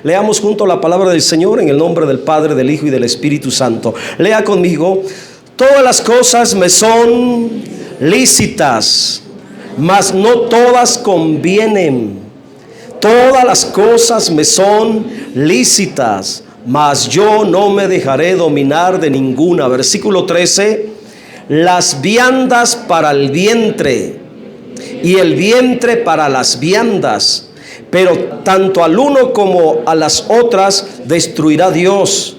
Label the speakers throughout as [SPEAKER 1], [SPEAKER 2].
[SPEAKER 1] Leamos junto la palabra del Señor en el nombre del Padre, del Hijo y del Espíritu Santo. Lea conmigo. Todas las cosas me son lícitas, mas no todas convienen. Todas las cosas me son lícitas, mas yo no me dejaré dominar de ninguna. Versículo 13. Las viandas para el vientre y el vientre para las viandas, pero tanto al uno como a las otras destruirá Dios.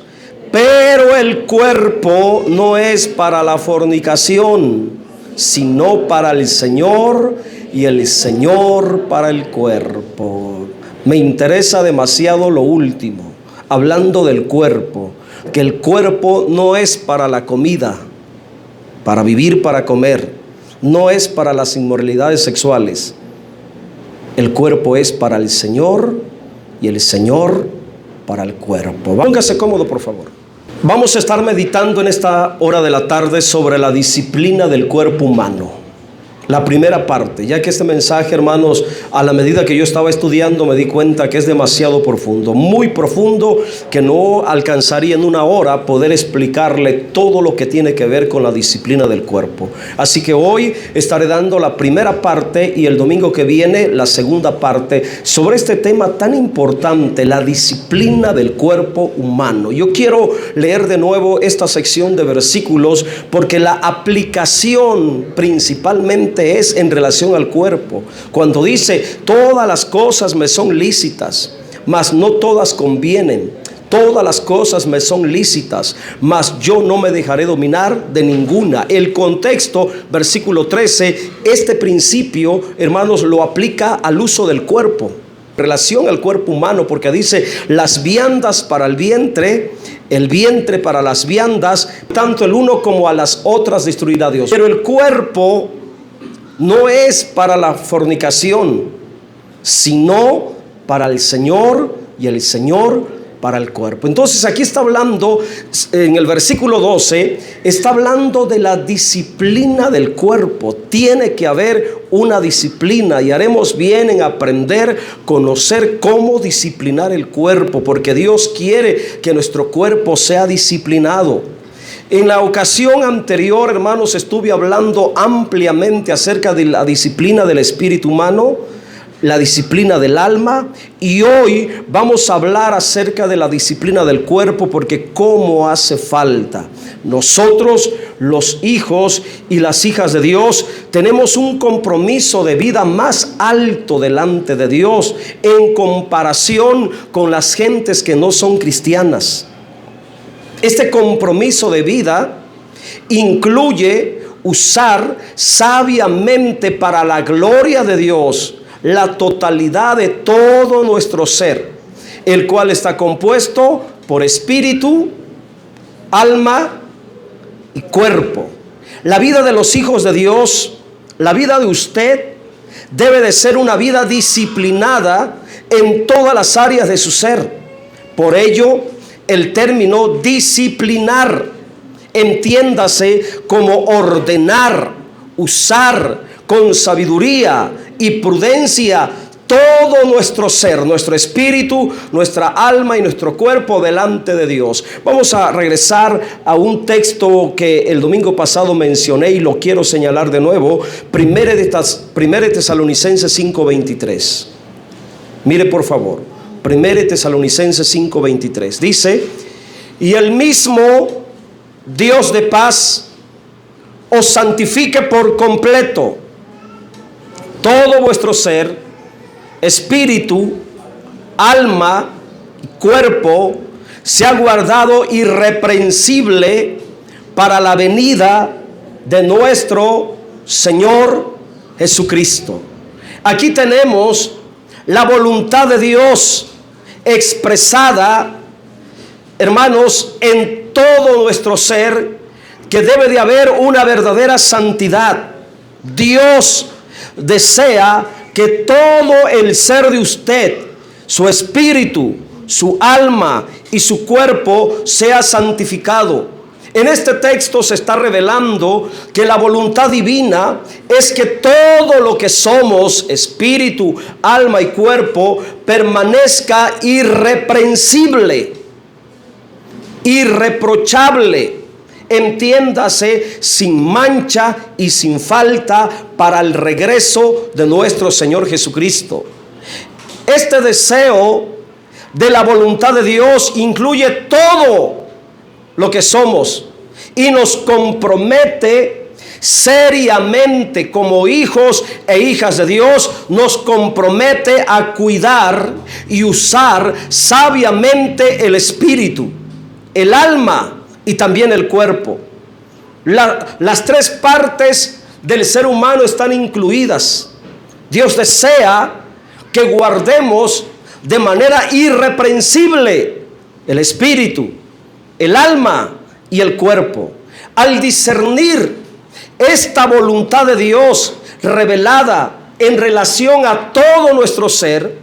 [SPEAKER 1] Pero el cuerpo no es para la fornicación, sino para el Señor, y el Señor para el cuerpo. Me interesa demasiado lo último, hablando del cuerpo, que el cuerpo no es para la comida, para vivir, para comer, no es para las inmoralidades sexuales. El cuerpo es para el Señor y el Señor para el cuerpo. Póngase cómodo, por favor. Vamos a estar meditando en esta hora de la tarde sobre la disciplina del cuerpo humano. La primera parte, ya que este mensaje, hermanos, a la medida que yo estaba estudiando me di cuenta que es demasiado profundo, muy profundo, que no alcanzaría en una hora poder explicarle todo lo que tiene que ver con la disciplina del cuerpo. Así que hoy estaré dando la primera parte y el domingo que viene la segunda parte sobre este tema tan importante, la disciplina del cuerpo humano. Yo quiero leer de nuevo esta sección de versículos porque la aplicación principalmente es en relación al cuerpo. Cuando dice todas las cosas me son lícitas, mas no todas convienen. Todas las cosas me son lícitas, mas yo no me dejaré dominar de ninguna. El contexto, versículo 13, este principio, hermanos, lo aplica al uso del cuerpo, relación al cuerpo humano, porque dice las viandas para el vientre para las viandas, tanto el uno como a las otras destruirá Dios. Pero el cuerpo no es para la fornicación, sino para el Señor, y el Señor para el cuerpo. Entonces aquí está hablando, en el versículo 12, está hablando de la disciplina del cuerpo. Tiene que haber una disciplina, y haremos bien en aprender, conocer cómo disciplinar el cuerpo, porque Dios quiere que nuestro cuerpo sea disciplinado. En la ocasión anterior, hermanos, estuve hablando ampliamente acerca de la disciplina del espíritu humano, la disciplina del alma, y hoy vamos a hablar acerca de la disciplina del cuerpo, porque cómo hace falta. Nosotros, los hijos y las hijas de Dios, tenemos un compromiso de vida más alto delante de Dios en comparación con las gentes que no son cristianas. Este compromiso de vida incluye usar sabiamente para la gloria de Dios la totalidad de todo nuestro ser, el cual está compuesto por espíritu, alma y cuerpo. La vida de los hijos de Dios, la vida de usted, debe de ser una vida disciplinada en todas las áreas de su ser. Por ello, el término disciplinar, entiéndase como ordenar, usar con sabiduría y prudencia todo nuestro ser, nuestro espíritu, nuestra alma y nuestro cuerpo delante de Dios. Vamos a regresar a un texto que el domingo pasado mencioné y lo quiero señalar de nuevo. Primera de Tesalonicenses 5:23. Mire por favor. 1 Tesalonicenses 5:23 dice: y el mismo Dios de paz os santifique por completo, todo vuestro ser, espíritu, alma y cuerpo sea guardado irreprensible para la venida de nuestro Señor Jesucristo. Aquí tenemos la voluntad de Dios expresada, hermanos, en todo nuestro ser, que debe de haber una verdadera santidad. Dios desea que todo el ser de usted, su espíritu, su alma y su cuerpo sea santificado. En este texto se está revelando que la voluntad divina es que todo lo que somos, espíritu, alma y cuerpo, permanezca irreprensible, irreprochable, entiéndase, sin mancha y sin falta para el regreso de nuestro Señor Jesucristo. Este deseo de la voluntad de Dios incluye todo lo que somos y nos compromete seriamente como hijos e hijas de Dios, nos compromete a cuidar y usar sabiamente el espíritu, el alma y también el cuerpo. Las tres partes del ser humano están incluidas. Dios desea que guardemos de manera irreprensible el espíritu, el alma y el cuerpo. Al discernir esta voluntad de Dios revelada en relación a todo nuestro ser,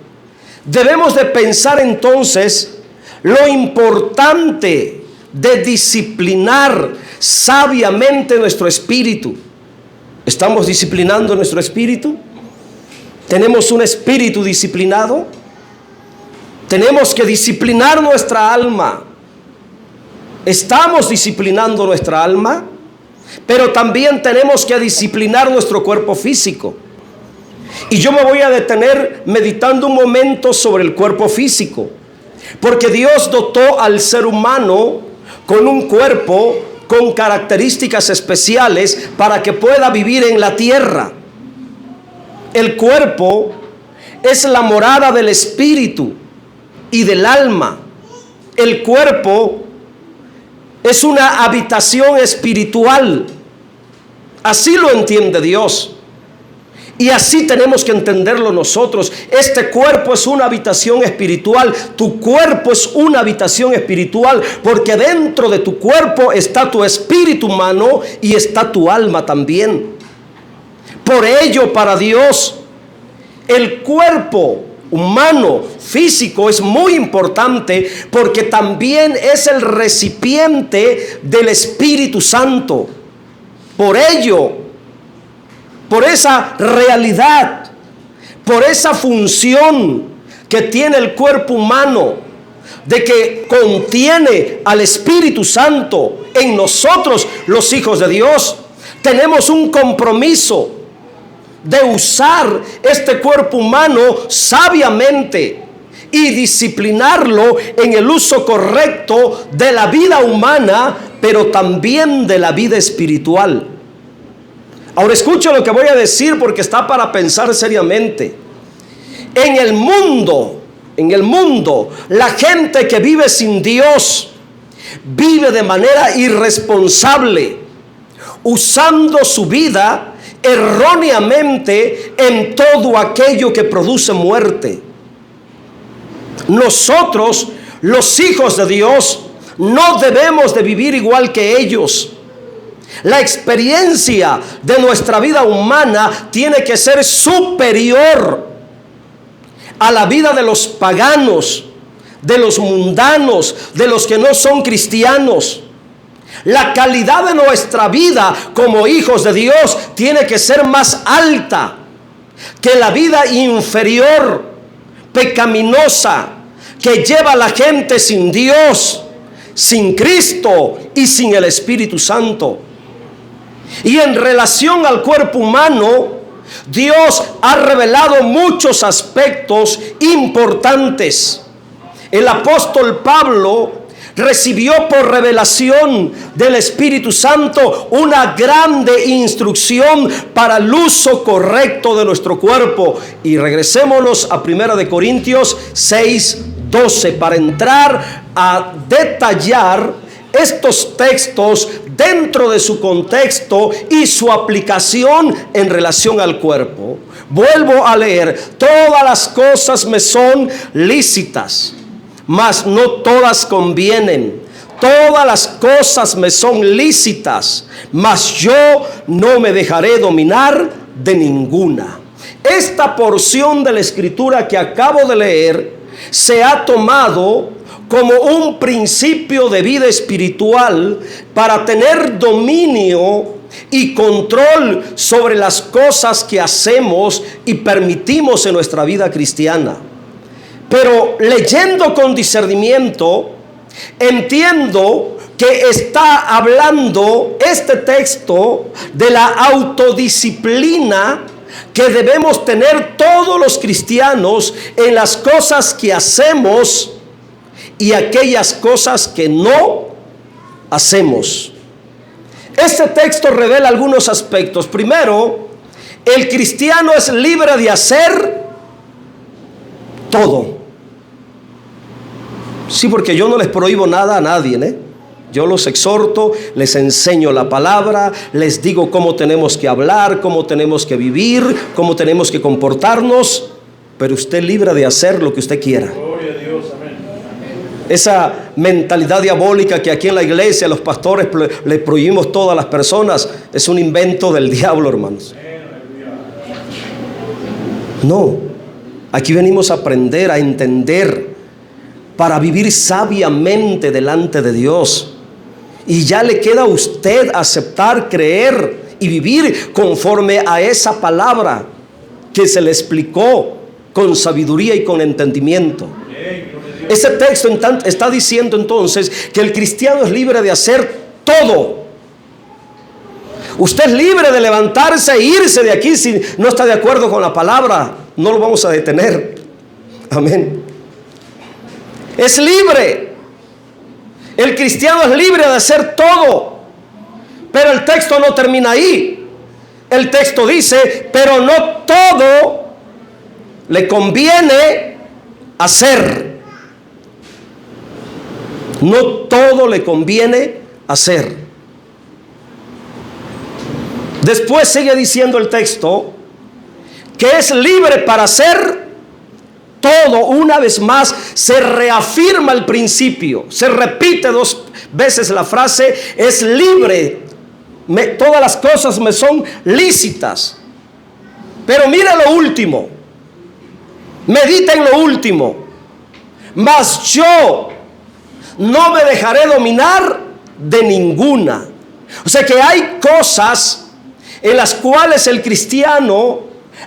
[SPEAKER 1] debemos de pensar entonces lo importante de disciplinar sabiamente nuestro espíritu. ¿Estamos disciplinando nuestro espíritu? ¿Tenemos un espíritu disciplinado? Tenemos que disciplinar nuestra alma. Estamos disciplinando nuestra alma, pero también tenemos que disciplinar nuestro cuerpo físico. Y yo me voy a detener meditando un momento sobre el cuerpo físico, porque Dios dotó al ser humano con un cuerpo con características especiales para que pueda vivir en la tierra. El cuerpo es la morada del espíritu y del alma. El cuerpo es una habitación espiritual. Así lo entiende Dios. Y así tenemos que entenderlo nosotros. Este cuerpo es una habitación espiritual. Tu cuerpo es una habitación espiritual, porque dentro de tu cuerpo está tu espíritu humano y está tu alma también. Por ello, para Dios, el cuerpo humano, físico, es muy importante, porque también es el recipiente del Espíritu Santo. Por ello, por esa realidad, por esa función que tiene el cuerpo humano, de que contiene al Espíritu Santo en nosotros, los hijos de Dios, tenemos un compromiso de usar este cuerpo humano sabiamente y disciplinarlo en el uso correcto de la vida humana, pero también de la vida espiritual. Ahora escucha lo que voy a decir, porque está para pensar seriamente. En el mundo, la gente que vive sin Dios vive de manera irresponsable, usando su vida erróneamente en todo aquello que produce muerte. Nosotros, los hijos de Dios, no debemos de vivir igual que ellos. La experiencia de nuestra vida humana tiene que ser superior a la vida de los paganos, de los mundanos, de los que no son cristianos. La calidad de nuestra vida como hijos de Dios tiene que ser más alta que la vida inferior, pecaminosa, que lleva a la gente sin Dios, sin Cristo y sin el Espíritu Santo. Y en relación al cuerpo humano, Dios ha revelado muchos aspectos importantes. El apóstol Pablo recibió por revelación del Espíritu Santo una grande instrucción para el uso correcto de nuestro cuerpo. Y regresémonos a 1 Corintios 6:12 para entrar a detallar estos textos dentro de su contexto y su aplicación en relación al cuerpo. Vuelvo a leer: todas las cosas me son lícitas, mas no todas convienen. Todas las cosas me son lícitas, mas yo no me dejaré dominar de ninguna. Esta porción de la Escritura que acabo de leer se ha tomado como un principio de vida espiritual para tener dominio y control sobre las cosas que hacemos y permitimos en nuestra vida cristiana. Pero leyendo con discernimiento, entiendo que está hablando este texto de la autodisciplina que debemos tener todos los cristianos en las cosas que hacemos y aquellas cosas que no hacemos. Este texto revela algunos aspectos. Primero, el cristiano es libre de hacer todo. Sí, porque yo no les prohíbo nada a nadie, ¿eh? Yo los exhorto, les enseño la palabra, les digo cómo tenemos que hablar, cómo tenemos que vivir, cómo tenemos que comportarnos, pero usted es libre de hacer lo que usted quiera. Gloria a Dios, amén. Esa mentalidad diabólica que aquí en la iglesia los pastores le prohibimos todas las personas es un invento del diablo, hermanos. No, aquí venimos a aprender, a entender, para vivir sabiamente delante de Dios. Y ya le queda a usted aceptar, creer y vivir conforme a esa palabra que se le explicó con sabiduría y con entendimiento. Ese texto está diciendo entonces que el cristiano es libre de hacer todo. Usted es libre de levantarse e irse de aquí si no está de acuerdo con la palabra. No lo vamos a detener. Amén. Es libre. El cristiano es libre de hacer todo. Pero el texto no termina ahí. El texto dice, pero no todo le conviene hacer. No todo le conviene hacer. Después sigue diciendo el texto que es libre para hacer todo. Una vez más se reafirma el principio, se repite 2 veces la frase, es libre. Todas las cosas me son lícitas. Pero mire lo último, medita en lo último. Mas yo no me dejaré dominar de ninguna. O sea que hay cosas en las cuales el cristiano,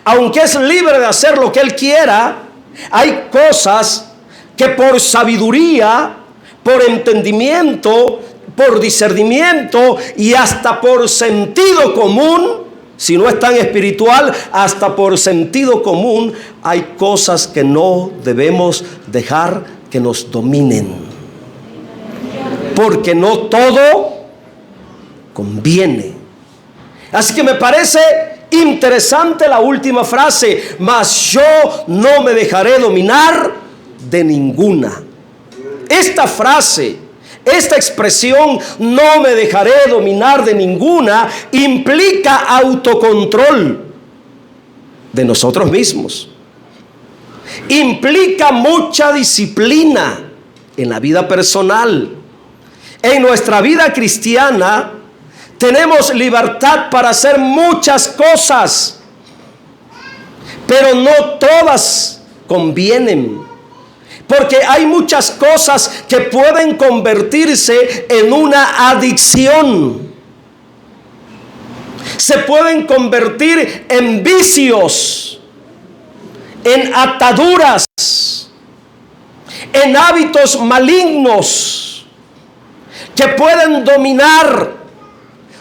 [SPEAKER 1] aunque es libre de hacer lo que él quiera, hay cosas que por sabiduría, por entendimiento, por discernimiento y hasta por sentido común, si no es tan espiritual, hasta por sentido común, hay cosas que no debemos dejar que nos dominen. Porque no todo conviene. Así que me parece interesante la última frase, mas yo no me dejaré dominar de ninguna. Esta frase, esta expresión, no me dejaré dominar de ninguna, implica autocontrol de nosotros mismos. Implica mucha disciplina en la vida personal. En nuestra vida cristiana tenemos libertad para hacer muchas cosas, pero no todas convienen, porque hay muchas cosas que pueden convertirse en una adicción, se pueden convertir en vicios, en ataduras, en hábitos malignos que pueden dominar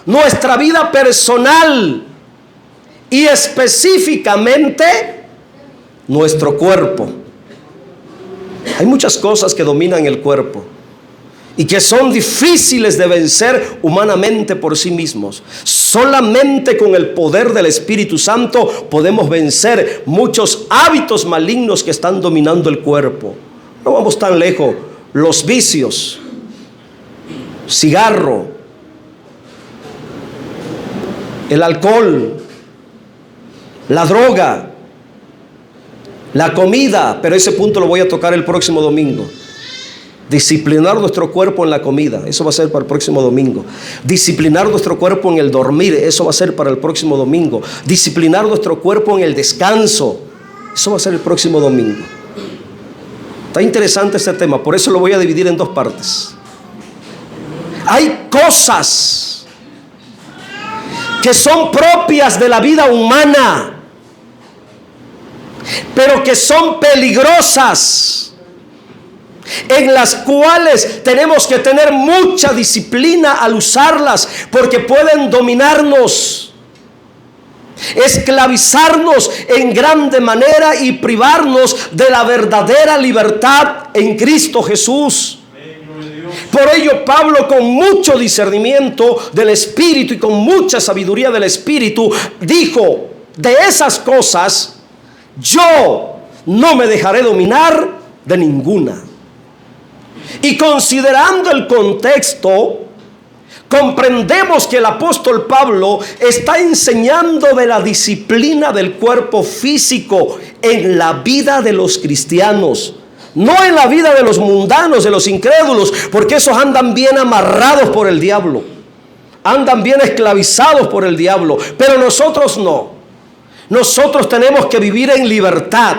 [SPEAKER 1] nuestra vida personal y específicamente nuestro cuerpo. Hay muchas cosas que dominan el cuerpo y que son difíciles de vencer humanamente por sí mismos. Solamente con el poder del Espíritu Santo podemos vencer muchos hábitos malignos que están dominando el cuerpo. No vamos tan lejos. Los vicios, cigarro, el alcohol, la droga, la comida, pero ese punto lo voy a tocar el próximo domingo. Disciplinar nuestro cuerpo en la comida, eso va a ser para el próximo domingo. Disciplinar nuestro cuerpo en el dormir, eso va a ser para el próximo domingo. Disciplinar nuestro cuerpo en el descanso, eso va a ser el próximo domingo. Está interesante este tema, por eso lo voy a dividir en dos partes. Hay cosas que son propias de la vida humana, pero que son peligrosas, en las cuales tenemos que tener mucha disciplina al usarlas, porque pueden dominarnos, esclavizarnos en grande manera y privarnos de la verdadera libertad en Cristo Jesús. Por ello Pablo, con mucho discernimiento del Espíritu y con mucha sabiduría del Espíritu, dijo: de esas cosas yo no me dejaré dominar de ninguna. Y considerando el contexto, comprendemos que el apóstol Pablo está enseñando de la disciplina del cuerpo físico en la vida de los cristianos, no en la vida de los mundanos, de los incrédulos, porque esos andan bien amarrados por el diablo, andan bien esclavizados por el diablo, pero nosotros no. Nosotros tenemos que vivir en libertad,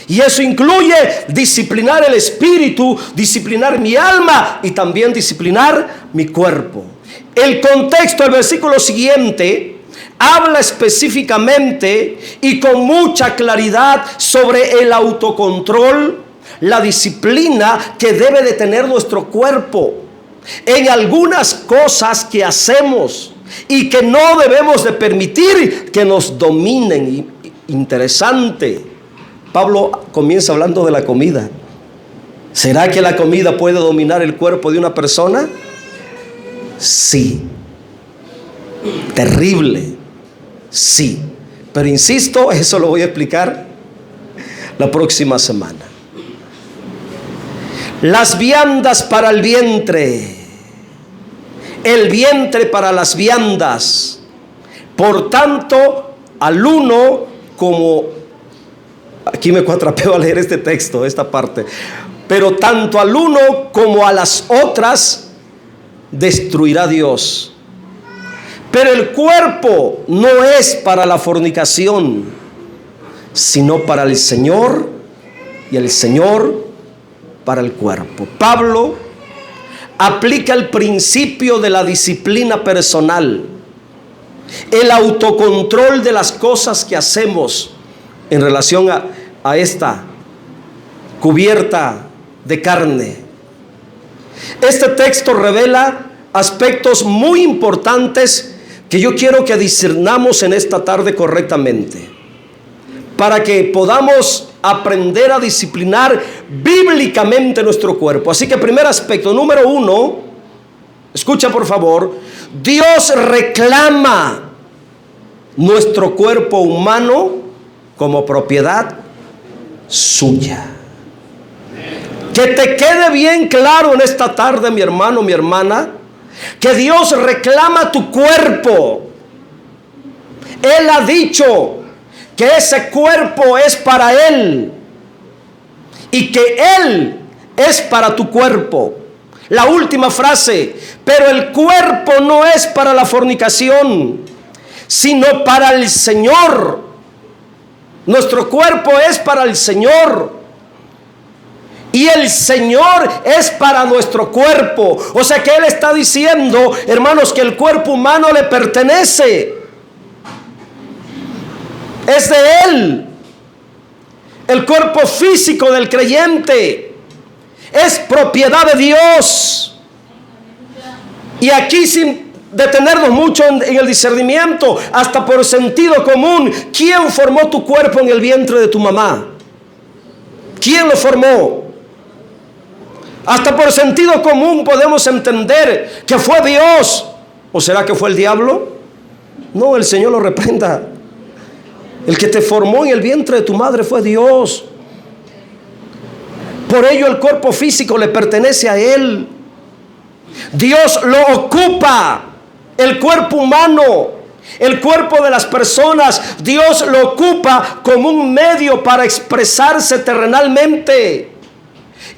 [SPEAKER 1] y eso incluye disciplinar el espíritu, disciplinar mi alma y también disciplinar mi cuerpo. El contexto del versículo siguiente habla específicamente y con mucha claridad sobre el autocontrol, la disciplina que debe de tener nuestro cuerpo en algunas cosas que hacemos y que no debemos de permitir que nos dominen. Interesante. Pablo comienza hablando de la comida. ¿Será que la comida puede dominar el cuerpo de una persona? Sí. Terrible. Sí. Pero insisto, eso lo voy a explicar la próxima semana. Las viandas para el vientre para las viandas. Por tanto, al uno como... Aquí me cuatrapeo a leer este texto, esta parte. Pero tanto al uno como a las otras destruirá Dios. Pero el cuerpo no es para la fornicación, sino para el Señor, y el Señor para el cuerpo. Pablo aplica el principio de la disciplina personal, el autocontrol de las cosas que hacemos en relación a esta cubierta de carne. Este texto revela aspectos muy importantes que yo quiero que discernamos en esta tarde correctamente, para que podamos aprender a disciplinar bíblicamente nuestro cuerpo. Así que primer aspecto, número 1, escucha por favor: Dios reclama nuestro cuerpo humano como propiedad suya. Que te quede bien claro en esta tarde, mi hermano, mi hermana, que Dios reclama tu cuerpo. Él ha dicho que ese cuerpo es para Él y que Él es para tu cuerpo. La última frase: pero el cuerpo no es para la fornicación, sino para el Señor. Nuestro cuerpo es para el Señor y el Señor es para nuestro cuerpo. O sea que Él está diciendo, hermanos, que el cuerpo humano le pertenece, es de Él. El cuerpo físico del creyente es propiedad de Dios. Y aquí, sin detenernos mucho en el discernimiento, hasta por sentido común, ¿quién formó tu cuerpo en el vientre de tu mamá? ¿Quién lo formó? Hasta por sentido común podemos entender que fue Dios. ¿O será que fue el diablo? No, el Señor lo reprenda. El que te formó en el vientre de tu madre fue Dios. Por ello el cuerpo físico le pertenece a Él. Dios lo ocupa. El cuerpo humano, el cuerpo de las personas, Dios lo ocupa como un medio para expresarse terrenalmente.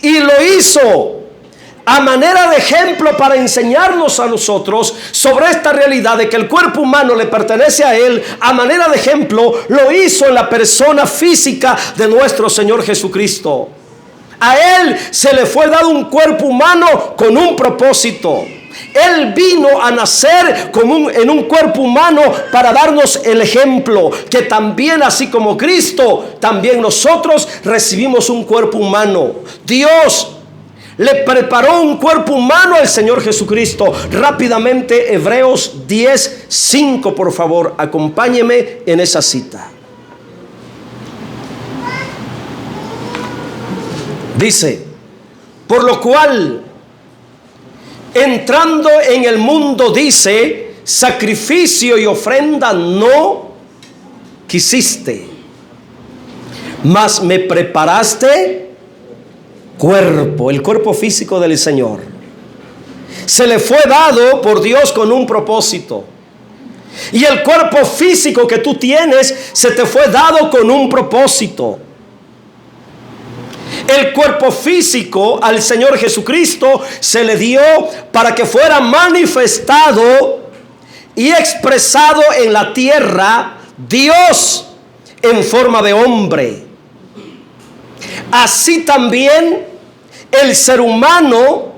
[SPEAKER 1] Y lo hizo a manera de ejemplo para enseñarnos a nosotros sobre esta realidad de que el cuerpo humano le pertenece a Él. A manera de ejemplo lo hizo en la persona física de nuestro Señor Jesucristo. A Él se le fue dado un cuerpo humano con un propósito. Él vino a nacer en un cuerpo humano para darnos el ejemplo, que también, así como Cristo, también nosotros recibimos un cuerpo humano. Dios le preparó un cuerpo humano al Señor Jesucristo. Rápidamente, Hebreos 10:5, por favor, acompáñeme en esa cita. Dice: por lo cual, entrando en el mundo, dice, sacrificio y ofrenda no quisiste, mas me preparaste cuerpo, el cuerpo físico del Señor. Se le fue dado por Dios con un propósito. Y el cuerpo físico que tú tienes se te fue dado con un propósito. El cuerpo físico al Señor Jesucristo se le dio para que fuera manifestado y expresado en la tierra Dios en forma de hombre. Así también el ser humano,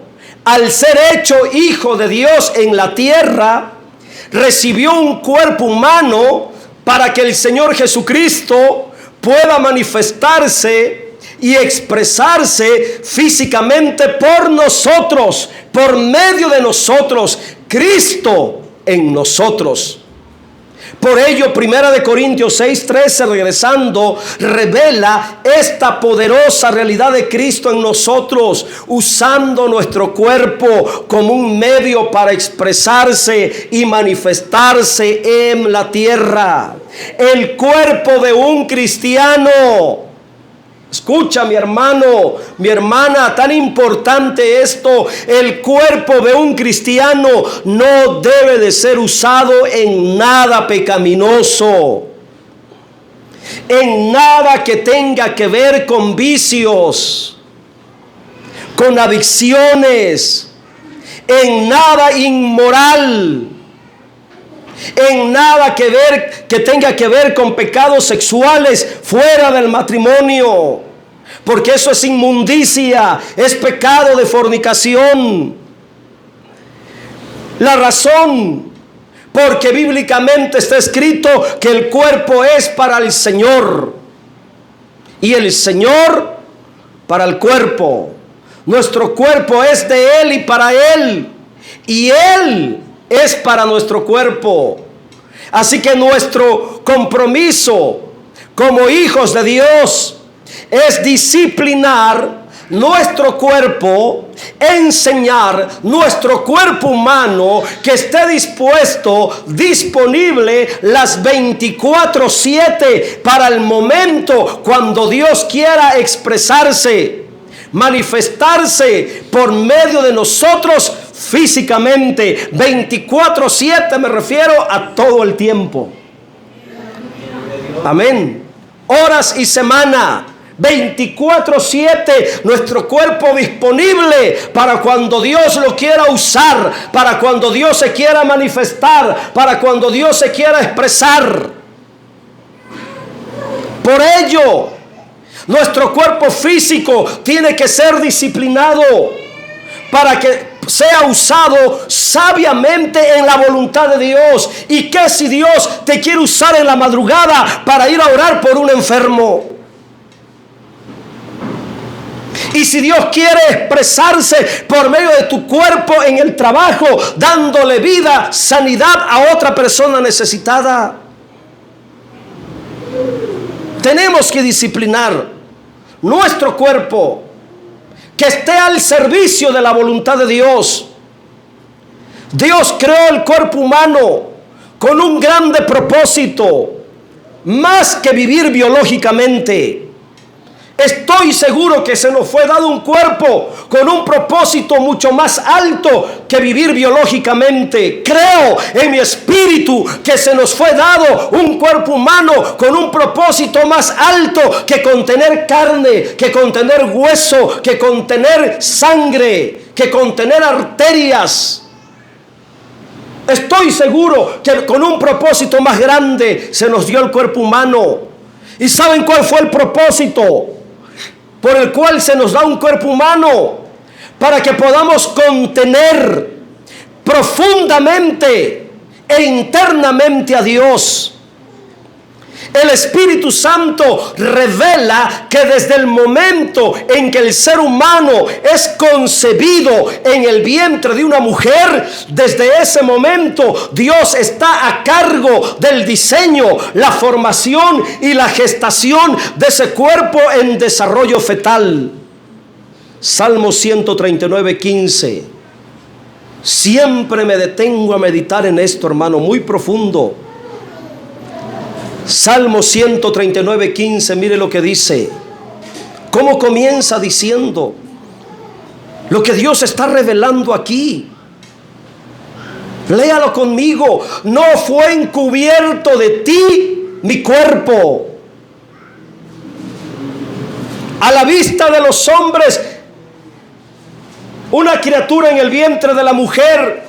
[SPEAKER 1] al ser hecho hijo de Dios en la tierra, recibió un cuerpo humano para que el Señor Jesucristo pueda manifestarse y expresarse físicamente por nosotros, por medio de nosotros, Cristo en nosotros. Por ello, 1 Corintios 6:13, regresando, revela esta poderosa realidad de Cristo en nosotros, usando nuestro cuerpo como un medio para expresarse y manifestarse en la tierra. El cuerpo de un cristiano. Escucha, mi hermano, mi hermana, tan importante esto. El cuerpo de un cristiano no debe de ser usado en nada pecaminoso, en nada que tenga que ver con vicios, con adicciones, en nada inmoral, en nada que tenga que ver con pecados sexuales fuera del matrimonio, porque eso es inmundicia, es pecado de fornicación. La razón, porque bíblicamente está escrito que el cuerpo es para el Señor y el Señor para el cuerpo. Nuestro cuerpo es de Él y para Él, y Él es para nuestro cuerpo. Así que nuestro compromiso como hijos de Dios es disciplinar nuestro cuerpo, enseñar nuestro cuerpo humano que esté dispuesto, disponible las 24/7 para el momento cuando Dios quiera expresarse, manifestarse por medio de nosotros físicamente. 24/7 me refiero a todo el tiempo. Amén. Horas y semana. 24/7 nuestro cuerpo disponible para cuando Dios lo quiera usar, para cuando Dios se quiera manifestar, para cuando Dios se quiera expresar. Por ello, nuestro cuerpo físico tiene que ser disciplinado para que sea usado sabiamente en la voluntad de Dios. ¿Y qué si Dios te quiere usar en la madrugada para ir a orar por un enfermo? Y si Dios quiere expresarse por medio de tu cuerpo en el trabajo, dándole vida, sanidad a otra persona necesitada. Tenemos que disciplinar nuestro cuerpo, que esté al servicio de la voluntad de Dios. Dios creó el cuerpo humano con un grande propósito, más que vivir biológicamente. Estoy seguro que se nos fue dado un cuerpo con un propósito mucho más alto que vivir biológicamente. Creo en mi espíritu que se nos fue dado un cuerpo humano con un propósito más alto que contener carne, que contener hueso, que contener sangre, que contener arterias. Estoy seguro que con un propósito más grande se nos dio el cuerpo humano. ¿Y saben cuál fue el propósito? por el cual se nos da un cuerpo humano, para que podamos contener profundamente e internamente a Dios. El Espíritu Santo revela que desde el momento en que el ser humano es concebido en el vientre de una mujer, desde ese momento Dios está a cargo del diseño, la formación y la gestación de ese cuerpo en desarrollo fetal. Salmo 139, 15. Siempre me detengo a meditar en esto, hermano, muy profundo. Salmo 139, 15, mire lo que dice. ¿Cómo comienza diciendo? Lo que Dios está revelando aquí. Léalo conmigo. No fue encubierto de ti mi cuerpo. A la vista de los hombres, una criatura en el vientre de la mujer,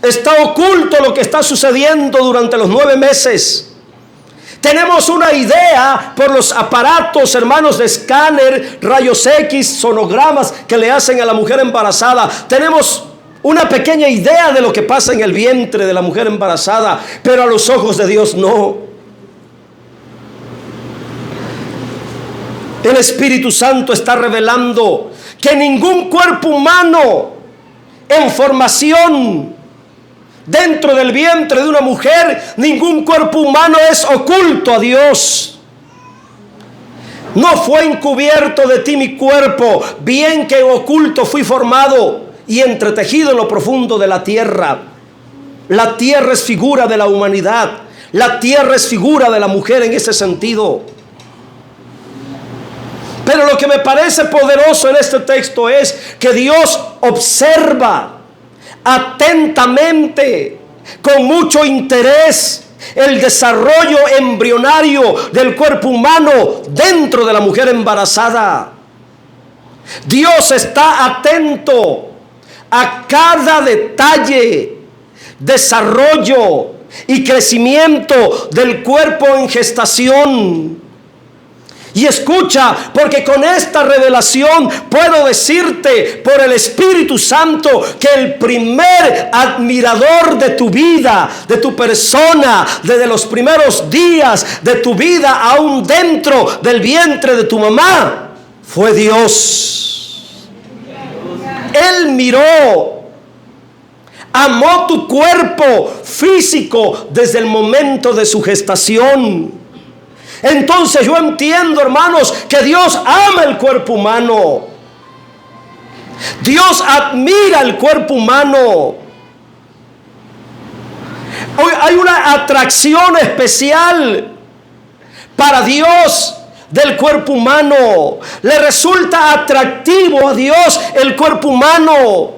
[SPEAKER 1] está oculto lo que está sucediendo durante los 9 meses. Tenemos una idea por los aparatos, hermanos, de escáner, rayos X, sonogramas que le hacen a la mujer embarazada. Tenemos una pequeña idea de lo que pasa en el vientre de la mujer embarazada, pero a los ojos de Dios no. El Espíritu Santo está revelando que ningún cuerpo humano en formación dentro del vientre de una mujer, ningún cuerpo humano es oculto a Dios. No fue encubierto de ti mi cuerpo, bien que oculto fui formado y entretejido en lo profundo de la tierra. La tierra es figura de la humanidad. La tierra es figura de la mujer en ese sentido. Pero lo que me parece poderoso en este texto es que Dios observa atentamente, con mucho interés, el desarrollo embrionario del cuerpo humano dentro de la mujer embarazada. Dios está atento a cada detalle, desarrollo y crecimiento del cuerpo en gestación. Y escucha, porque con esta revelación puedo decirte por el Espíritu Santo que el primer admirador de tu vida, de tu persona, desde los primeros días de tu vida, aún dentro del vientre de tu mamá, fue Dios. Él miró, amó tu cuerpo físico desde el momento de su gestación. Entonces yo entiendo, hermanos, que Dios ama el cuerpo humano. Dios admira el cuerpo humano. Hay una atracción especial para Dios del cuerpo humano. Le resulta atractivo a Dios el cuerpo humano.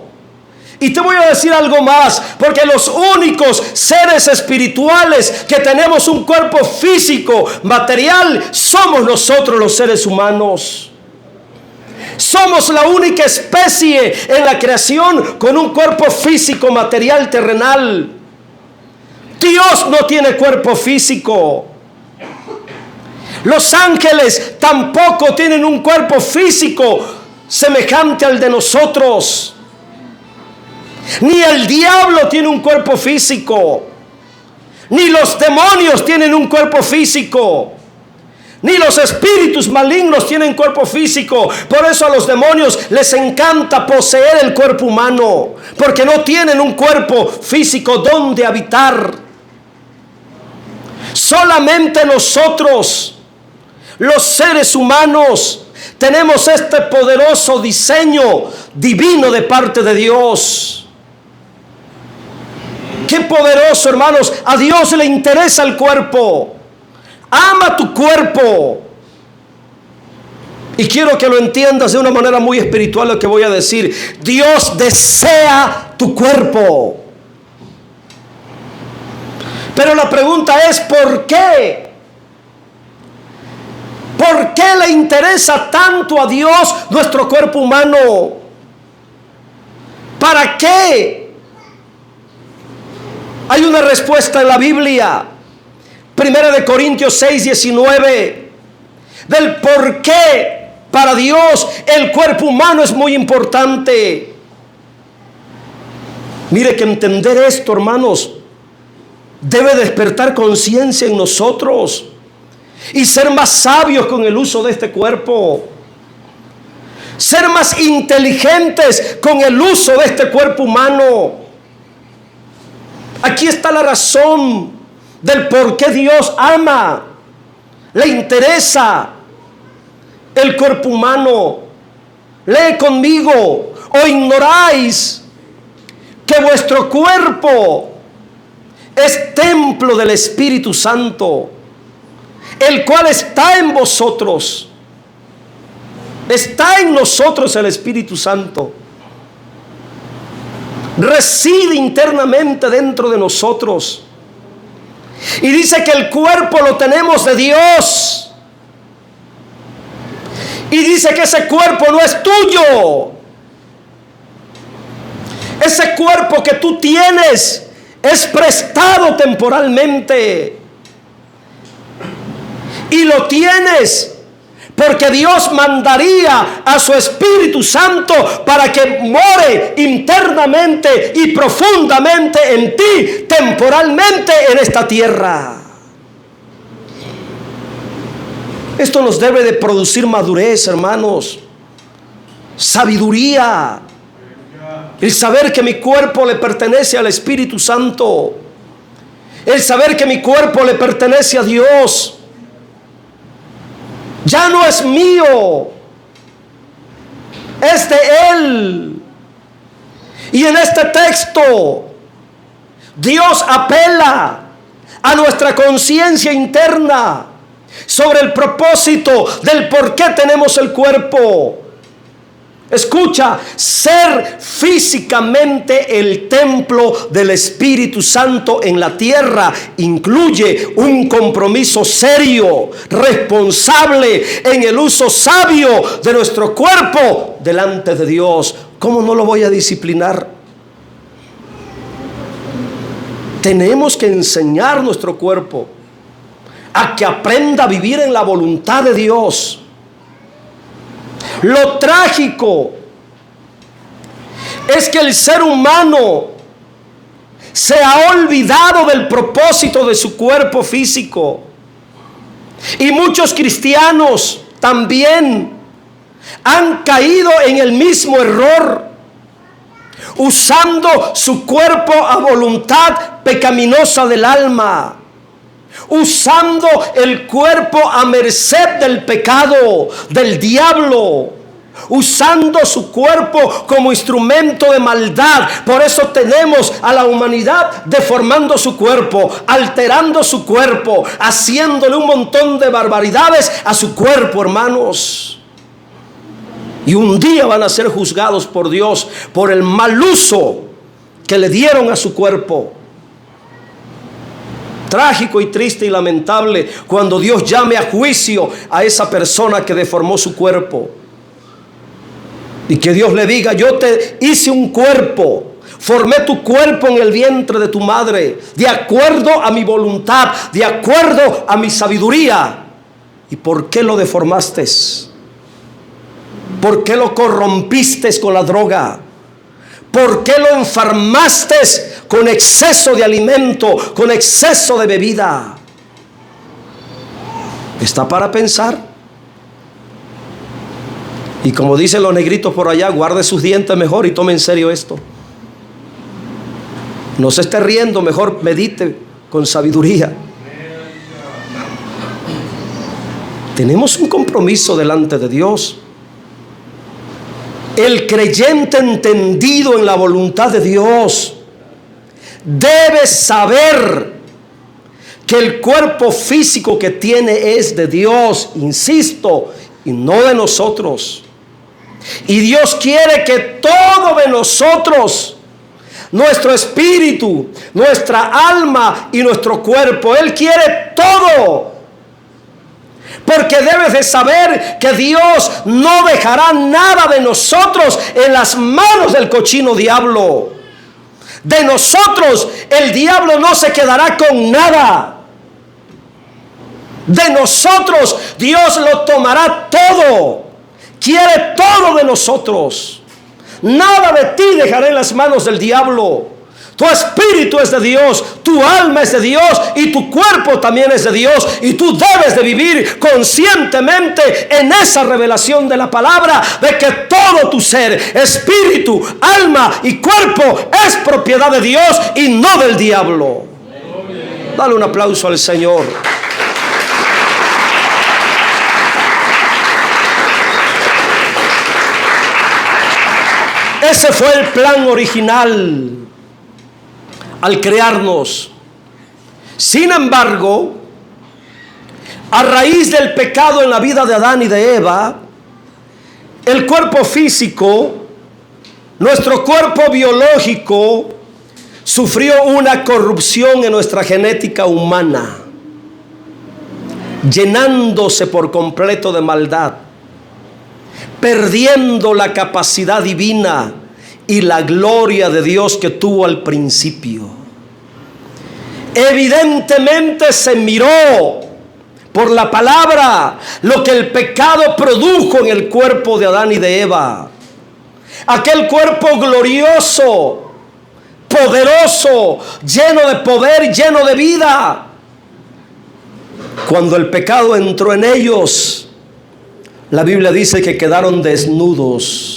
[SPEAKER 1] Y te voy a decir algo más, porque los únicos seres espirituales que tenemos un cuerpo físico, material, somos nosotros los seres humanos. Somos la única especie en la creación con un cuerpo físico, material, terrenal. Dios no tiene cuerpo físico. Los ángeles tampoco tienen un cuerpo físico semejante al de nosotros. Ni el diablo tiene un cuerpo físico, ni los demonios tienen un cuerpo físico, ni los espíritus malignos tienen cuerpo físico. Por eso a los demonios les encanta poseer el cuerpo humano, porque no tienen un cuerpo físico donde habitar. Solamente nosotros, los seres humanos, tenemos este poderoso diseño divino de parte de Dios. Qué poderoso, hermanos. A Dios le interesa el cuerpo. Ama tu cuerpo. Y quiero que lo entiendas de una manera muy espiritual lo que voy a decir. Dios desea tu cuerpo. Pero la pregunta es, ¿por qué? ¿Por qué le interesa tanto a Dios nuestro cuerpo humano? ¿Para qué? Hay una respuesta en la Biblia. 1 Corintios 6, 19. Del por qué Para Dios el cuerpo humano es muy importante. Mire que entender esto, hermanos, debe despertar conciencia en nosotros y ser más sabios con el uso de este cuerpo. Ser más inteligentes con el uso de este cuerpo humano. Aquí está la razón del por qué Dios ama, le interesa el cuerpo humano. Lee conmigo: ¿o ignoráis que vuestro cuerpo es templo del Espíritu Santo, el cual está en vosotros? Está en nosotros el Espíritu Santo. Reside internamente dentro de nosotros. Y dice que el cuerpo lo tenemos de Dios. Y dice que ese cuerpo no es tuyo. Ese cuerpo que tú tienes es prestado temporalmente. Y lo tienes porque Dios mandaría a su Espíritu Santo para que more internamente y profundamente en ti, temporalmente en esta tierra. Esto nos debe de producir madurez, hermanos, sabiduría, el saber que mi cuerpo le pertenece al Espíritu Santo, el saber que mi cuerpo le pertenece a Dios. Ya no es mío, es de Él. Y en este texto Dios apela a nuestra conciencia interna sobre el propósito del por qué tenemos el cuerpo. Escucha, ser físicamente el templo del Espíritu Santo en la tierra incluye un compromiso serio, responsable en el uso sabio de nuestro cuerpo delante de Dios. ¿Cómo no lo voy a disciplinar? Tenemos que enseñar nuestro cuerpo a que aprenda a vivir en la voluntad de Dios. Lo trágico es que el ser humano se ha olvidado del propósito de su cuerpo físico. Y muchos cristianos también han caído en el mismo error, usando su cuerpo a voluntad pecaminosa del alma, usando el cuerpo a merced del pecado, del diablo, usando su cuerpo como instrumento de maldad. Por eso tenemos a la humanidad deformando su cuerpo, alterando su cuerpo, haciéndole un montón de barbaridades a su cuerpo, hermanos. Y un día van a ser juzgados por Dios por el mal uso que le dieron a su cuerpo. Trágico y triste y lamentable cuando Dios llame a juicio a esa persona que deformó su cuerpo. Y que Dios le diga: yo te hice un cuerpo, formé tu cuerpo en el vientre de tu madre, de acuerdo a mi voluntad, de acuerdo a mi sabiduría. ¿Y por qué lo deformaste? ¿Por qué lo corrompiste con la droga? ¿Por qué lo enfermaste con exceso de alimento, con exceso de bebida? Está para pensar. Y como dicen los negritos por allá, guarde sus dientes mejor y tome en serio esto. No se esté riendo, mejor medite con sabiduría. Tenemos un compromiso delante de Dios. El creyente entendido en la voluntad de Dios debe saber que el cuerpo físico que tiene es de Dios, insisto, y no de nosotros. Y Dios quiere que todo de nosotros, nuestro espíritu, nuestra alma y nuestro cuerpo, Él quiere todo. Porque debes de saber que Dios no dejará nada de nosotros en las manos del cochino diablo. De nosotros el diablo no se quedará con nada. De nosotros Dios lo tomará todo. quiere todo de nosotros. Nada de ti dejaré en las manos del diablo. Tu espíritu es de Dios, tu alma es de Dios y tu cuerpo también es de Dios. Y tú debes de vivir conscientemente en esa revelación de la palabra, de que todo tu ser, espíritu, alma y cuerpo es propiedad de Dios y no del diablo. Dale un aplauso al Señor. Ese fue el plan original al crearnos. Sin embargo, a raíz del pecado en la vida de Adán y de Eva, el cuerpo físico, nuestro cuerpo biológico, sufrió una corrupción en nuestra genética humana, llenándose por completo de maldad, perdiendo la capacidad divina y la gloria de Dios que tuvo al principio. Evidentemente se miró por la palabra lo que el pecado produjo en el cuerpo de Adán y de Eva. Aquel cuerpo glorioso, poderoso, lleno de poder, lleno de vida. Cuando el pecado entró en ellos, la Biblia dice que quedaron desnudos.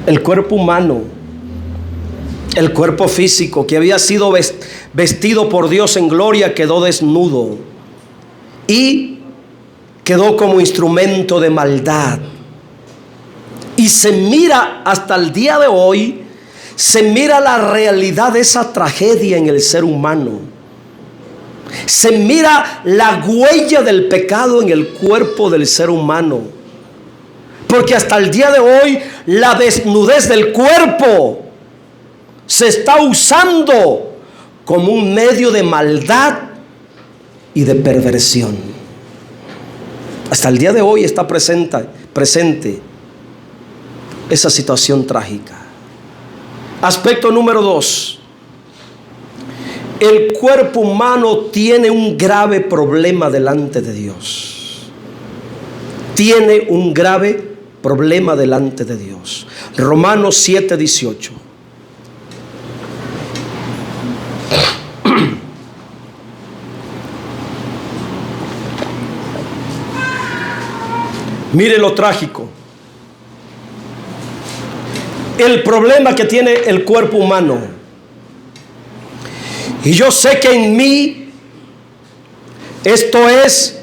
[SPEAKER 1] El cuerpo humano, el cuerpo físico que había sido vestido por Dios en gloria, quedó desnudo y quedó como instrumento de maldad. Y se mira hasta el día de hoy, se mira la realidad de esa tragedia en el ser humano. Se mira la huella del pecado en el cuerpo del ser humano. Porque hasta el día de hoy la desnudez del cuerpo se está usando como un medio de maldad y de perversión. Hasta el día de hoy está presente esa situación trágica. Aspecto número 2. El cuerpo humano tiene un grave problema delante de Dios. Tiene un grave problema delante de Dios. Romanos 7:18. Mire lo trágico. El problema que tiene el cuerpo humano. Y yo sé que en mí, esto es,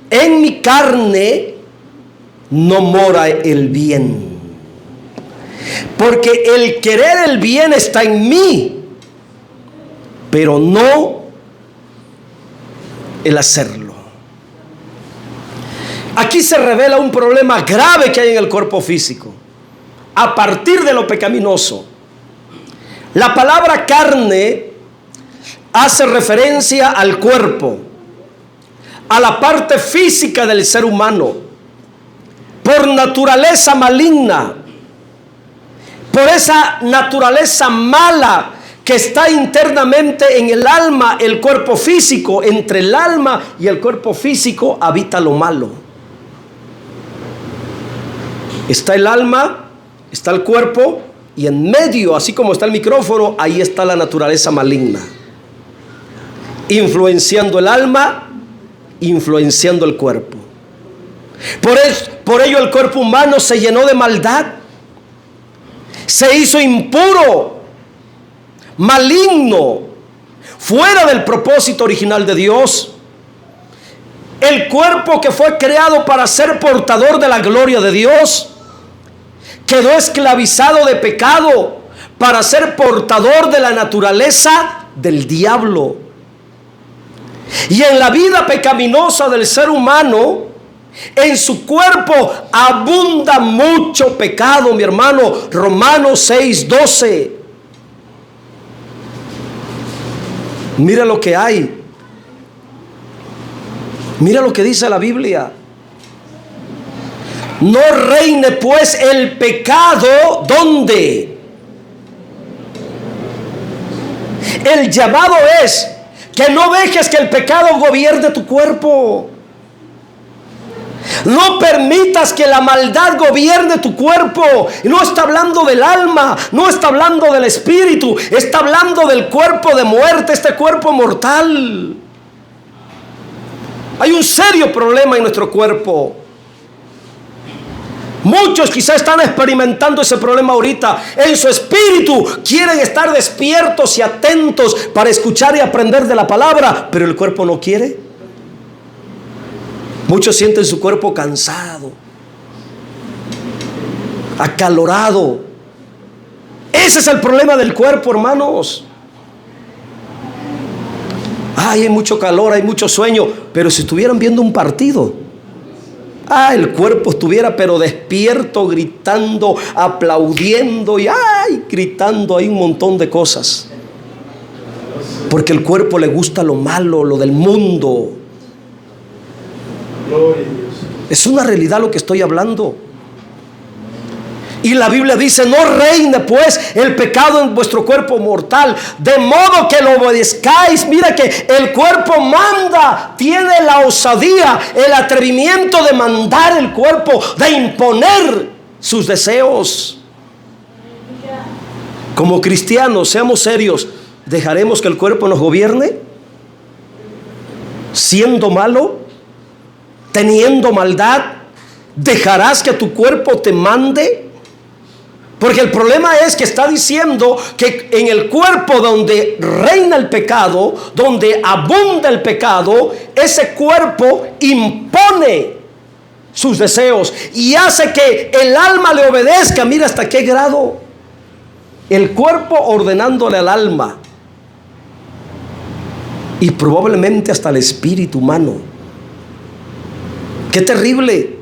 [SPEAKER 1] en mi carne, no mora el bien. Porque el querer el bien está en mí, pero no el hacerlo. Aquí se revela un problema grave que hay en el cuerpo físico a partir de lo pecaminoso. La palabra carne hace referencia al cuerpo, a la parte física del ser humano, por naturaleza maligna, por esa naturaleza mala que está internamente en el alma, el cuerpo físico. Entre el alma y el cuerpo físico habita lo malo. Está el alma, está el cuerpo, y en medio, así como está el micrófono, ahí está la naturaleza maligna, influenciando el alma, influenciando el cuerpo. Por ello el cuerpo humano se llenó de maldad, se hizo impuro, maligno, fuera del propósito original de Dios. El cuerpo que fue creado para ser portador de la gloria de Dios quedó esclavizado de pecado para ser portador de la naturaleza del diablo. Y en la vida pecaminosa del ser humano, en su cuerpo abunda mucho pecado, mi hermano. Romanos 6:12. Mira lo que hay. Mira lo que dice la Biblia. No reine pues el pecado, ¿dónde? El llamado es que no dejes que el pecado gobierne tu cuerpo. No permitas que la maldad gobierne tu cuerpo. No está hablando del alma, no está hablando del espíritu, está hablando del cuerpo de muerte, este cuerpo mortal. Hay un serio problema en nuestro cuerpo. Muchos quizás están experimentando ese problema ahorita. En su espíritu quieren estar despiertos y atentos para escuchar y aprender de la palabra, pero el cuerpo no quiere. Muchos sienten su cuerpo cansado, acalorado. Ese es el problema del cuerpo, hermanos. Ay, hay mucho calor, hay mucho sueño, pero si estuvieran viendo un partido, el cuerpo estuviera pero despierto, gritando, aplaudiendo y gritando ahí un montón de cosas. Porque el cuerpo le gusta lo malo, lo del mundo. Es una realidad lo que estoy hablando. Y la Biblia dice: no reine pues el pecado en vuestro cuerpo mortal, de modo que lo obedezcáis. Mira que el cuerpo manda, tiene la osadía, el atrevimiento de mandar el cuerpo, de imponer sus deseos. Como cristianos, seamos serios, ¿dejaremos que el cuerpo nos gobierne? Siendo malo, teniendo maldad, ¿dejarás que tu cuerpo te mande? Porque el problema es que está diciendo que en el cuerpo donde reina el pecado, donde abunda el pecado, ese cuerpo impone sus deseos y hace que el alma le obedezca. Mira hasta qué grado. El cuerpo ordenándole al alma y probablemente hasta el espíritu humano. ¡Qué terrible!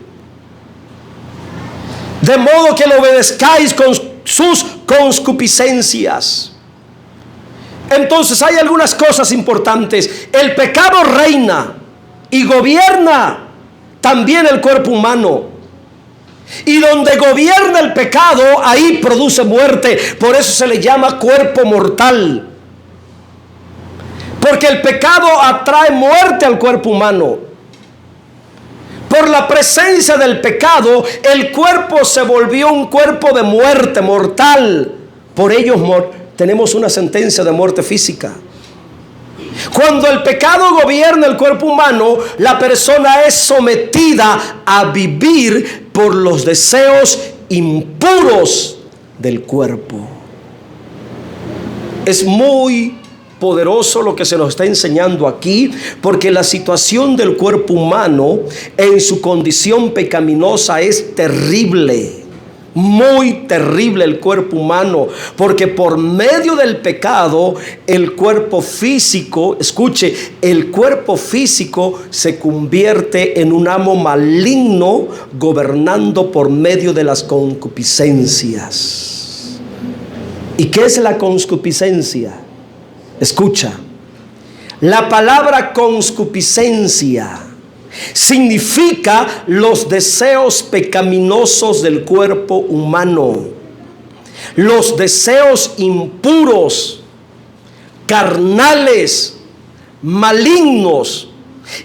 [SPEAKER 1] De modo que lo obedezcáis con sus concupiscencias. Entonces hay algunas cosas importantes. El pecado reina y gobierna también el cuerpo humano. Y donde gobierna el pecado, ahí produce muerte. Por eso se le llama cuerpo mortal. Porque el pecado atrae muerte al cuerpo humano. Por la presencia del pecado, el cuerpo se volvió un cuerpo de muerte mortal. Por ello tenemos una sentencia de muerte física. Cuando el pecado gobierna el cuerpo humano, la persona es sometida a vivir por los deseos impuros del cuerpo. Es muy poderoso lo que se nos está enseñando aquí, porque la situación del cuerpo humano en su condición pecaminosa es terrible, muy terrible el cuerpo humano, porque por medio del pecado el cuerpo físico, escuche, el cuerpo físico se convierte en un amo maligno gobernando por medio de las concupiscencias. ¿Y qué es la concupiscencia? Escucha, la palabra concupiscencia significa los deseos pecaminosos del cuerpo humano, los deseos impuros, carnales, malignos.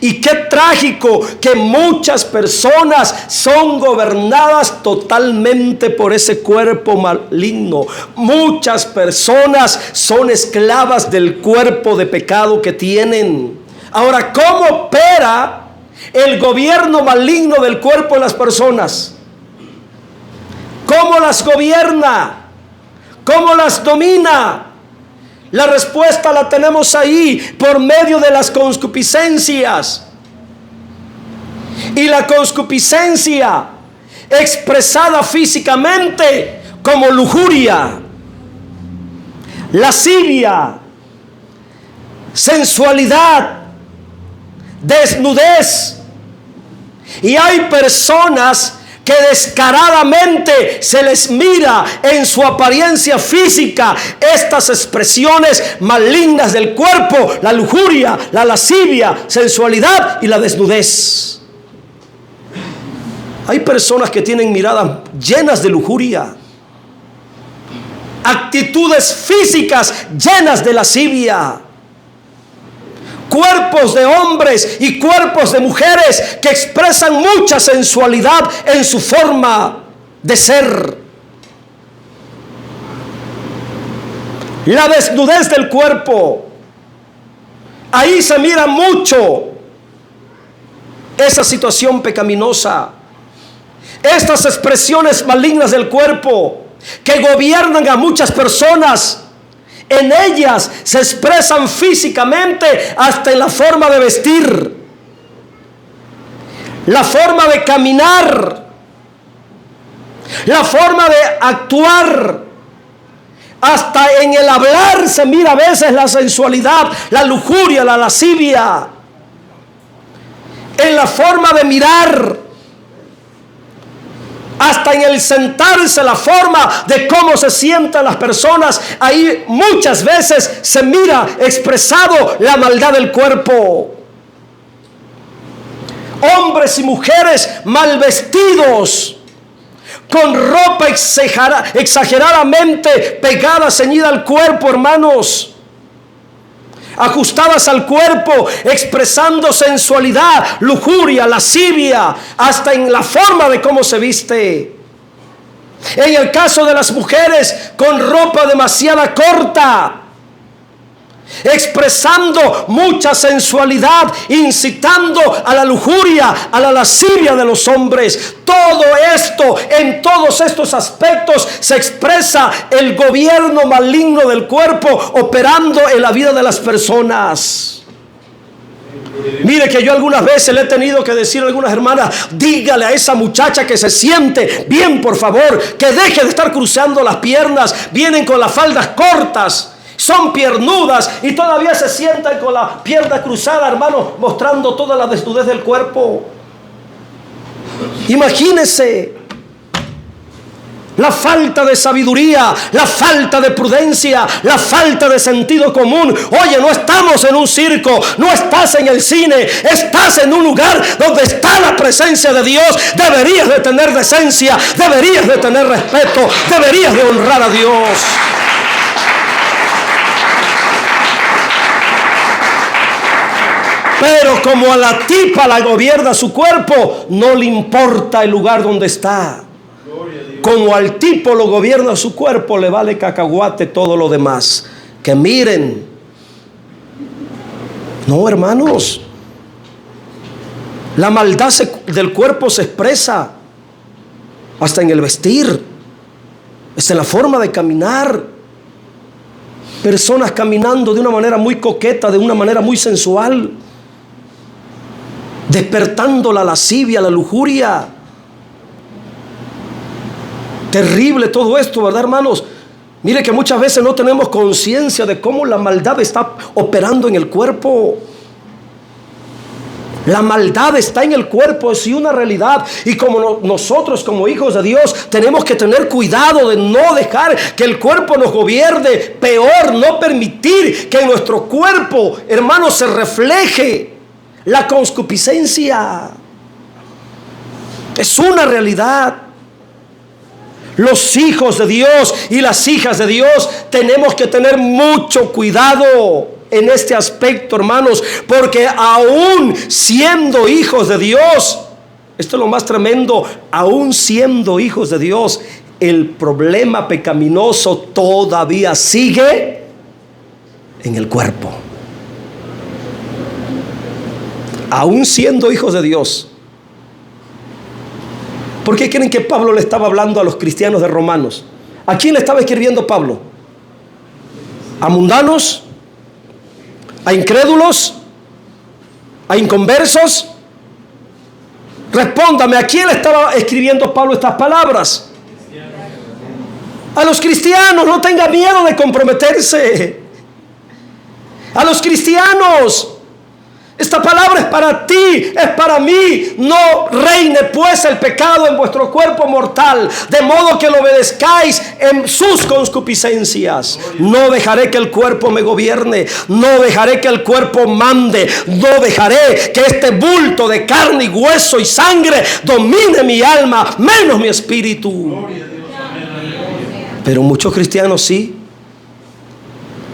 [SPEAKER 1] Y qué trágico que muchas personas son gobernadas totalmente por ese cuerpo maligno. Muchas personas son esclavas del cuerpo de pecado que tienen. Ahora, ¿cómo opera el gobierno maligno del cuerpo de las personas? ¿Cómo las gobierna? ¿Cómo las domina? La respuesta la tenemos ahí, por medio de las concupiscencias. Y la concupiscencia expresada físicamente como lujuria, lascivia, sensualidad, desnudez. Y hay personas que descaradamente se les mira en su apariencia física estas expresiones malignas del cuerpo: la lujuria, la lascivia, sensualidad y la desnudez. Hay personas que tienen miradas llenas de lujuria, actitudes físicas llenas de lascivia. cuerpos de hombres y cuerpos de mujeres que expresan mucha sensualidad en su forma de ser. La desnudez del cuerpo, ahí se mira mucho esa situación pecaminosa. Estas expresiones malignas del cuerpo que gobiernan a muchas personas, en ellas se expresan físicamente hasta en la forma de vestir, la forma de caminar, la forma de actuar. Hasta en el hablar se mira a veces la sensualidad, la lujuria, la lascivia. En la forma de mirar, hasta en el sentarse, la forma de cómo se sientan las personas, ahí muchas veces se mira expresado la maldad del cuerpo. Hombres y mujeres mal vestidos, con ropa exageradamente pegada, ceñida al cuerpo, hermanos, ajustadas al cuerpo, expresando sensualidad, lujuria, lascivia, hasta en la forma de cómo se viste. En el caso de las mujeres, con ropa demasiado corta, expresando mucha sensualidad, incitando a la lujuria, a la lascivia de los hombres. Todo esto, en todos estos aspectos se expresa el gobierno maligno del cuerpo operando en la vida de las personas. Mire que yo algunas veces le he tenido que decir a algunas hermanas: dígale a esa muchacha que se siente bien, por favor, que deje de estar cruzando las piernas. Vienen con las faldas cortas, son piernudas y todavía se sientan con la pierna cruzada, hermano, mostrando toda la desnudez del cuerpo. Imagínese la falta de sabiduría, la falta de prudencia, la falta de sentido común. Oye, no estamos en un circo, no estás en el cine, estás en un lugar donde está la presencia de Dios. Deberías de tener decencia, deberías de tener respeto, deberías de honrar a Dios. Pero como a la tipa la gobierna su cuerpo, no le importa el lugar donde está. Como al tipo lo gobierna su cuerpo, le vale cacahuate todo lo demás. Que miren. No, hermanos. La maldad del cuerpo se expresa hasta en el vestir, hasta en la forma de caminar. Personas caminando de una manera muy coqueta, de una manera muy sensual, despertando la lascivia, la lujuria. Terrible todo esto, ¿verdad, hermanos? Mire que muchas veces no tenemos conciencia de cómo la maldad está operando en el cuerpo. La maldad está en el cuerpo, es una realidad. Y como nosotros como hijos de Dios tenemos que tener cuidado de no dejar que el cuerpo nos gobierne. Peor, no permitir que en nuestro cuerpo, hermanos, se refleje la concupiscencia. Es una realidad. Los hijos de Dios y las hijas de Dios tenemos que tener mucho cuidado en este aspecto, hermanos, porque aún siendo hijos de Dios, esto es lo más tremendo, aún siendo hijos de Dios, el problema pecaminoso todavía sigue en el cuerpo. Aún siendo hijos de Dios. ¿Por qué creen que Pablo le estaba hablando a los cristianos de Romanos? ¿A quién le estaba escribiendo Pablo? ¿A mundanos? ¿A incrédulos? ¿A inconversos? Respóndame, ¿a quién le estaba escribiendo Pablo estas palabras? A los cristianos. No tenga miedo de comprometerse. A los cristianos. Esta palabra es para ti, es para mí. No reine pues el pecado en vuestro cuerpo mortal, de modo que lo obedezcáis en sus concupiscencias. No dejaré que el cuerpo me gobierne, no dejaré que el cuerpo mande, no dejaré que este bulto de carne y hueso y sangre domine mi alma, menos mi espíritu. Pero muchos cristianos sí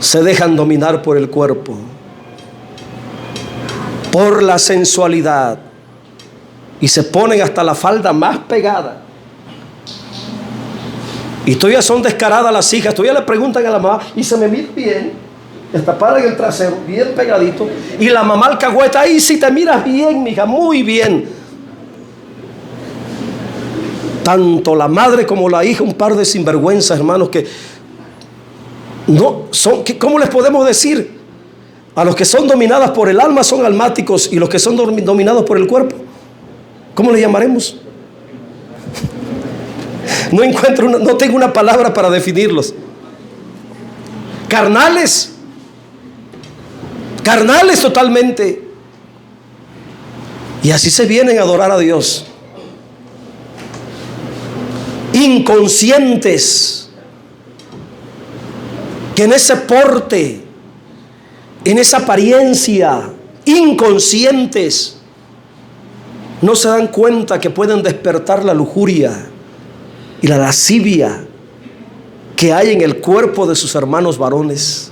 [SPEAKER 1] se dejan dominar por el cuerpo. por la sensualidad y se ponen hasta la falda más pegada. Y todavía son descaradas las hijas, todavía le preguntan a la mamá y se me mira bien, destapada en el trasero, bien pegadito, y la mamá alcahueta, ahí si te miras bien, mija, muy bien. Tanto la madre como la hija, un par de sinvergüenzas, hermanos, que no son, ¿cómo les podemos decir? A los que son dominadas por el alma son almáticos, y los que son dominados por el cuerpo, ¿cómo les llamaremos? No tengo una palabra para definirlos. Carnales totalmente. Y así se vienen a adorar a Dios. Inconscientes, que en ese porte, en esa apariencia, inconscientes, no se dan cuenta que pueden despertar la lujuria y la lascivia que hay en el cuerpo de sus hermanos varones.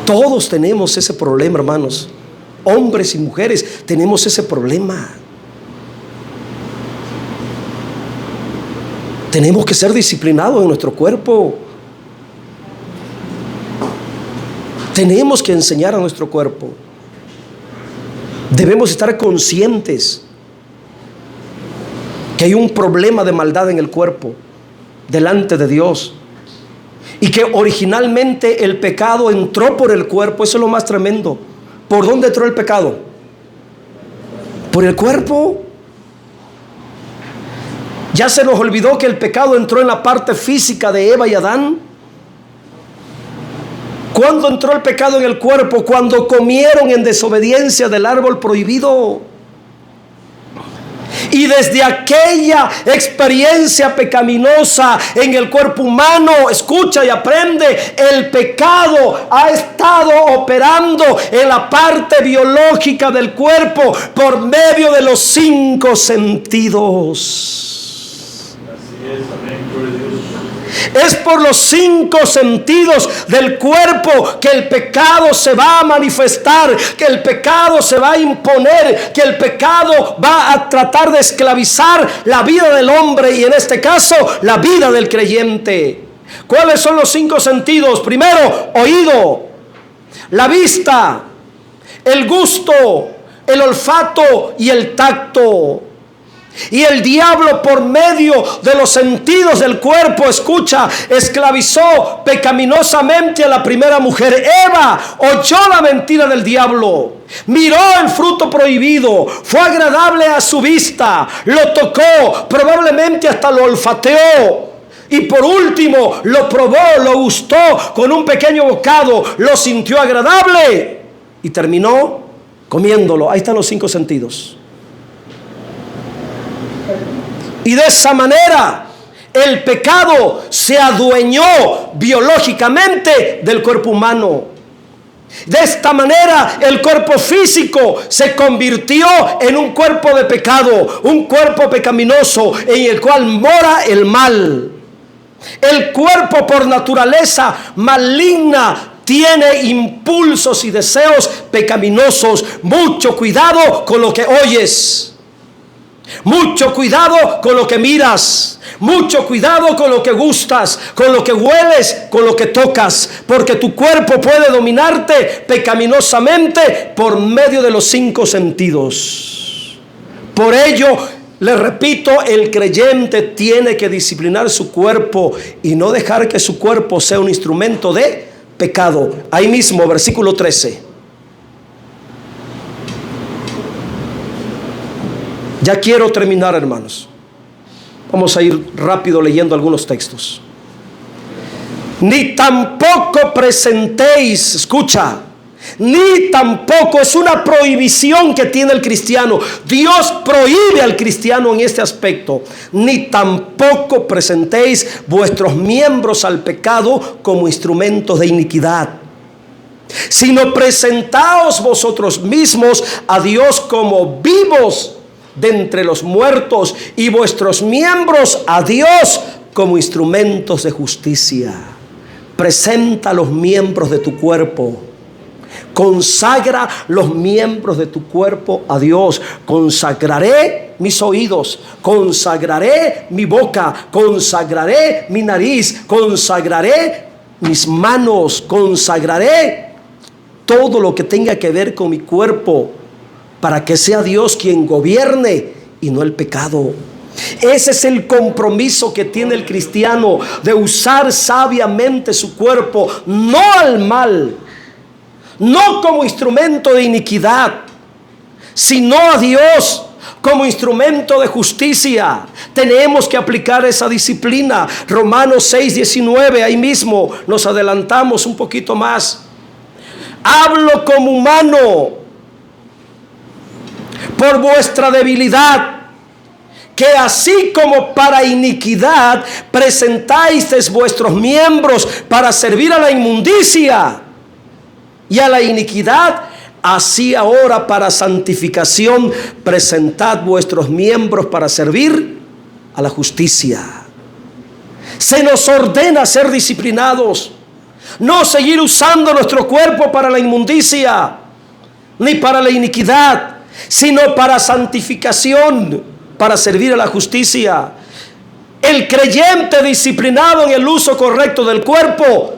[SPEAKER 1] Todos tenemos ese problema, hermanos. Hombres y mujeres tenemos ese problema. Tenemos que ser disciplinados en nuestro cuerpo. Tenemos que enseñar a nuestro cuerpo. Debemos estar conscientes que hay un problema de maldad en el cuerpo delante de Dios, y que originalmente el pecado entró por el cuerpo. Eso es lo más tremendo. ¿Por dónde entró el pecado? Por el cuerpo. Ya se nos olvidó que el pecado entró en la parte física de Eva y Adán. ¿Cuándo entró el pecado en el cuerpo? Cuando comieron en desobediencia del árbol prohibido. Y desde aquella experiencia pecaminosa en el cuerpo humano, escucha y aprende, el pecado ha estado operando en la parte biológica del cuerpo por medio de los 5 sentidos. Es por los 5 sentidos del cuerpo que el pecado se va a manifestar, que el pecado se va a imponer, que el pecado va a tratar de esclavizar la vida del hombre, y en este caso la vida del creyente. ¿Cuáles son los 5 sentidos? Primero, oído, la vista, el gusto, el olfato y el tacto. Y el diablo, por medio de los sentidos del cuerpo, escucha, esclavizó pecaminosamente a la primera mujer. Eva oyó la mentira del diablo, miró el fruto prohibido, fue agradable a su vista, lo tocó, probablemente hasta lo olfateó, y por último lo probó, lo gustó con un pequeño bocado, lo sintió agradable y terminó comiéndolo. Ahí están los 5 sentidos. Y de esa manera el pecado se adueñó biológicamente del cuerpo humano. De esta manera el cuerpo físico se convirtió en un cuerpo de pecado, un cuerpo pecaminoso en el cual mora el mal. El cuerpo, por naturaleza maligna, tiene impulsos y deseos pecaminosos. Mucho cuidado con lo que oyes. Mucho cuidado con lo que miras. Mucho cuidado con lo que gustas, con lo que hueles, con lo que tocas, porque tu cuerpo puede dominarte pecaminosamente por medio de los 5 sentidos. Por ello, le repito, el creyente tiene que disciplinar su cuerpo y no dejar que su cuerpo sea un instrumento de pecado. Ahí mismo, versículo 13. Ya quiero terminar, hermanos. Vamos a ir rápido leyendo algunos textos. Ni tampoco presentéis, escucha, ni tampoco, es una prohibición que tiene el cristiano. Dios prohíbe al cristiano en este aspecto. Ni tampoco presentéis vuestros miembros al pecado como instrumentos de iniquidad, sino presentaos vosotros mismos a Dios como vivos de entre los muertos, y vuestros miembros a Dios como instrumentos de justicia. Presenta los miembros de tu cuerpo Consagra los miembros de tu cuerpo a Dios. Consagraré mis oídos, consagraré mi boca, consagraré mi nariz, consagraré mis manos, consagraré todo lo que tenga que ver con mi cuerpo, para que sea Dios quien gobierne y no el pecado. Ese es el compromiso que tiene el cristiano, de usar sabiamente su cuerpo, no al mal, no como instrumento de iniquidad, sino a Dios como instrumento de justicia. Tenemos que aplicar esa disciplina. Romanos 6:19, ahí mismo nos adelantamos un poquito más. Hablo como humano por vuestra debilidad, que así como para iniquidad presentáis vuestros miembros para servir a la inmundicia y a la iniquidad, así ahora para santificación presentad vuestros miembros para servir a la justicia. Se nos ordena ser disciplinados, no seguir usando nuestro cuerpo para la inmundicia ni para la iniquidad, sino para santificación, para servir a la justicia. El creyente disciplinado en el uso correcto del cuerpo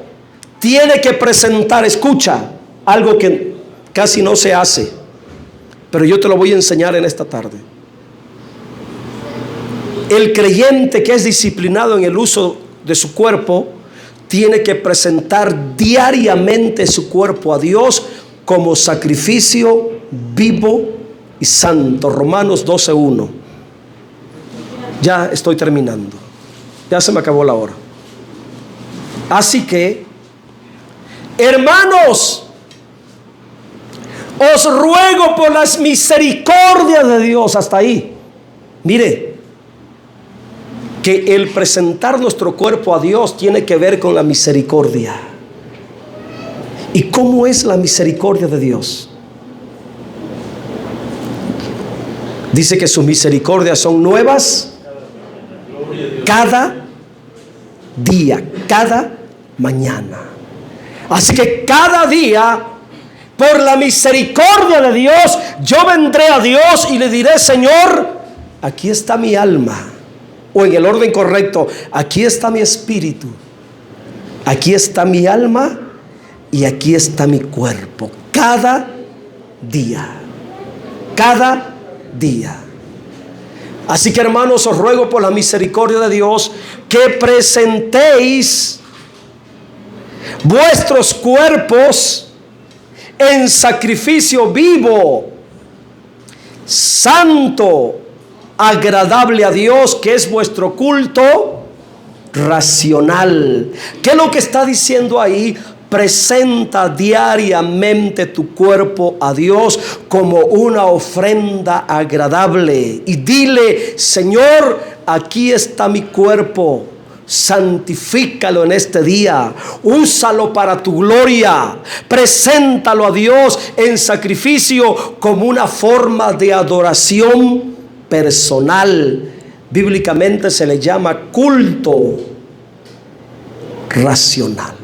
[SPEAKER 1] tiene que presentar, escucha, algo que casi no se hace, pero yo te lo voy a enseñar en esta tarde. El creyente que es disciplinado en el uso de su cuerpo tiene que presentar diariamente su cuerpo a Dios como sacrificio vivo y santo. Romanos 12:1. Ya estoy terminando, ya se me acabó la hora. Así que, hermanos, os ruego por las misericordias de Dios, hasta ahí. Mire, que el presentar nuestro cuerpo a Dios tiene que ver con la misericordia. ¿Y cómo es la misericordia de Dios? Dice que sus misericordias son nuevas cada día, cada mañana. Así que cada día, por la misericordia de Dios, yo vendré a Dios y le diré: Señor, aquí está mi alma. O en el orden correcto, aquí está mi espíritu, aquí está mi alma y aquí está mi cuerpo. Cada día, cada día. Así que, hermanos, os ruego por la misericordia de Dios que presentéis vuestros cuerpos en sacrificio vivo, santo, agradable a Dios, que es vuestro culto racional. ¿Qué es lo que está diciendo ahí? Presenta diariamente tu cuerpo a Dios como una ofrenda agradable y dile: Señor, aquí está mi cuerpo, santifícalo en este día, úsalo para tu gloria, preséntalo a Dios en sacrificio como una forma de adoración personal. Bíblicamente se le llama culto racional.